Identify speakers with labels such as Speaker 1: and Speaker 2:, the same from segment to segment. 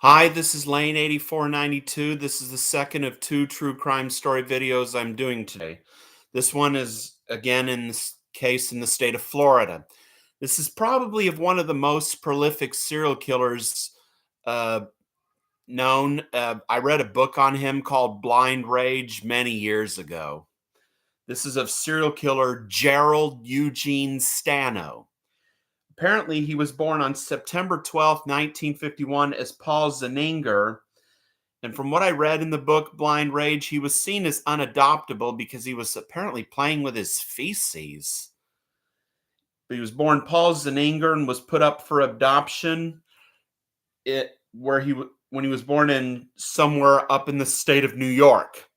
Speaker 1: Hi, this is Lane8492. This is the second of two true crime story videos I'm doing today. This one is again in this case in the state of Florida. This is probably of one of the most prolific serial killers uh, known. I read a book on him called Blind Rage many years ago. This is of serial killer Gerald Eugene Stano. Apparently, he was born on September 12th, 1951, as Paul Zeninger. And from what I read in the book Blind Rage, he was seen as unadoptable because he was apparently playing with his feces. He was born Paul Zeninger and was put up for adoption when he was born in somewhere up in the state of New York.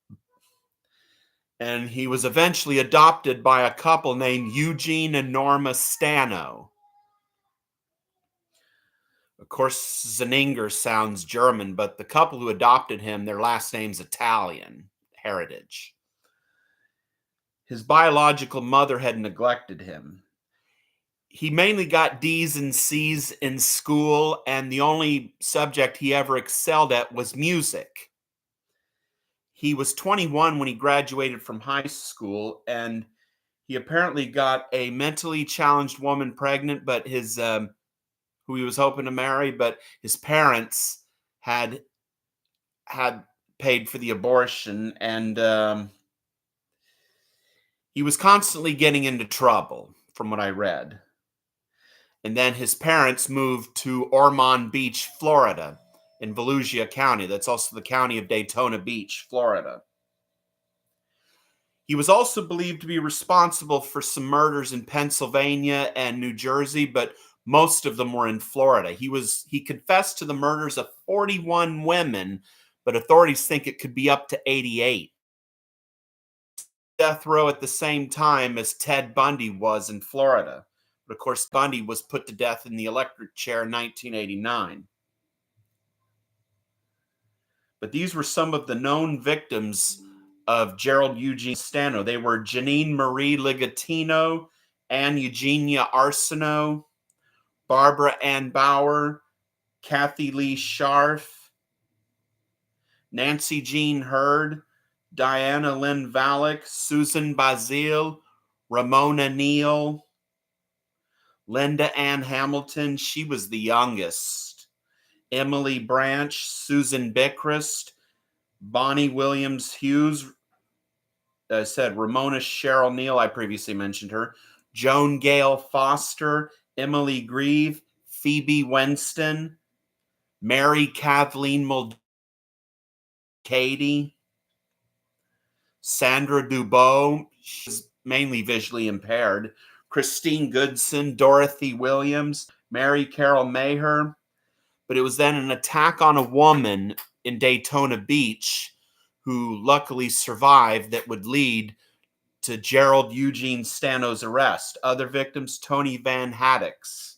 Speaker 1: And he was eventually adopted by a couple named Eugene and Norma Stano. Of course, Zeninger sounds German, but the couple who adopted him, their last name's Italian heritage. His biological mother had neglected him. He mainly got D's and C's in school, and the only subject he ever excelled at was music. He was 21 when he graduated from high school, and he apparently got a mentally challenged woman pregnant, but who he was hoping to marry, but his parents had had paid for the abortion, and he was constantly getting into trouble, from what I read. And then his parents moved to Ormond Beach, Florida, in Volusia County. That's also the county of Daytona Beach, Florida. He was also believed to be responsible for some murders in Pennsylvania and New Jersey, but most of them were in Florida. He confessed to the murders of 41 women, but authorities think it could be up to 88. Death row at the same time as Ted Bundy was in Florida. But of course, Bundy was put to death in the electric chair in 1989. But these were some of the known victims of Gerald Eugene Stano. They were Janine Marie Ligatino, Anne Eugenia Arsenault, Barbara Ann Bauer, Kathy Lee Scharf, Nancy Jean Hurd, Diana Lynn Valek, Susan Bazile, Ramona Neal, Linda Ann Hamilton, she was the youngest, Emily Branch, Susan Bickrist, Bonnie Williams Hughes, I said Ramona Cheryl Neal, I previously mentioned her, Joan Gale Foster, Emily Grieve, Phoebe Winston, Mary Kathleen Mulcahy, Sandra Dubois, she's mainly visually impaired, Christine Goodson, Dorothy Williams, Mary Carol Maher. But it was then an attack on a woman in Daytona Beach who luckily survived that would lead to Gerald Eugene Stano's arrest. Other victims, Tony Van Haddix.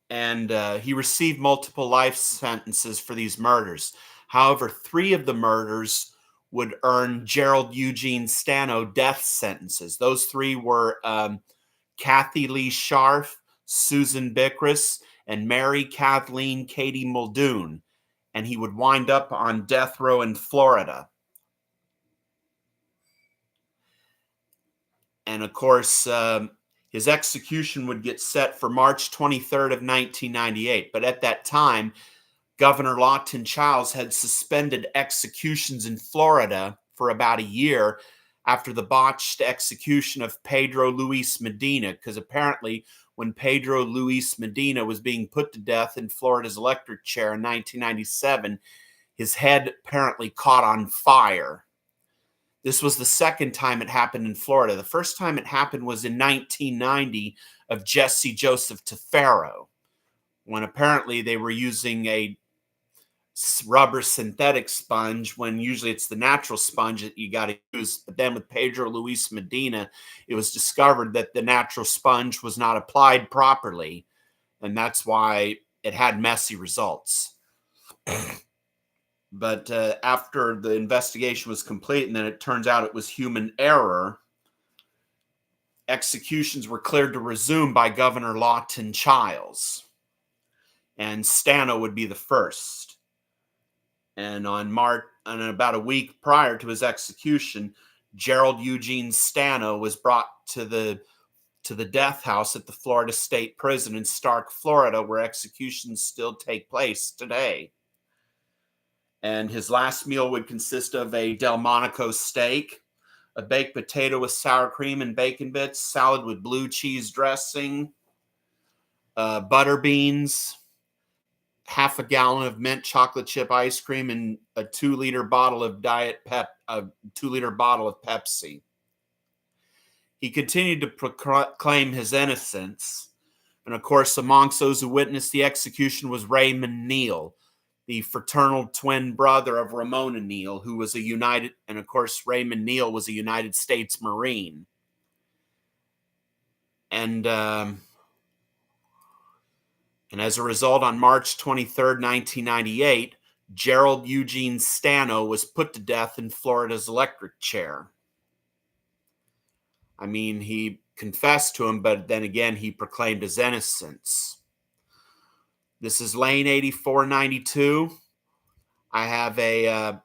Speaker 1: And he received multiple life sentences for these murders. However, 3 of the murders would earn Gerald Eugene Stano death sentences. Those 3 were Kathy Lee Scharf, Susan Bickrist, and Mary Kathleen Katie Muldoon. And he would wind up on death row in Florida. And of course, his execution would get set for March 23rd of 1998. But at that time, Governor Lawton Chiles had suspended executions in Florida for about a year after the botched execution of Pedro Luis Medina, because apparently when Pedro Luis Medina was being put to death in Florida's electric chair in 1997, his head apparently caught on fire. This was the second time it happened in Florida. The first time it happened was in 1990 of Jesse Joseph Tafaro, when apparently they were using a rubber synthetic sponge when usually it's the natural sponge that you got to use. But then with Pedro Luis Medina, it was discovered that the natural sponge was not applied properly, and that's why it had messy results. But after the investigation was complete, and then it turns out it was human error, executions were cleared to resume by Governor Lawton Chiles, and Stano would be the first. And about a week prior to his execution, Gerald Eugene Stano was brought to the death house at the Florida State Prison in Stark, Florida, where executions still take place today. And his last meal would consist of a Delmonico steak, a baked potato with sour cream and bacon bits, salad with blue cheese dressing, butter beans, half a gallon of mint chocolate chip ice cream, and a 2-liter bottle of Pepsi. He continued to proclaim his innocence. And of course, amongst those who witnessed the execution was Raymond Neal, the fraternal twin brother of Ramona Neal, who was Raymond Neal was a United States Marine. And as a result, on March 23rd, 1998, Gerald Eugene Stano was put to death in Florida's electric chair. I mean, he confessed to him, but then again, he proclaimed his innocence. This is Lane 8492. I have a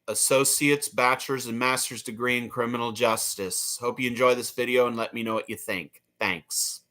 Speaker 1: associate's, bachelor's, and master's degree in criminal justice. Hope you enjoy this video and let me know what you think. Thanks.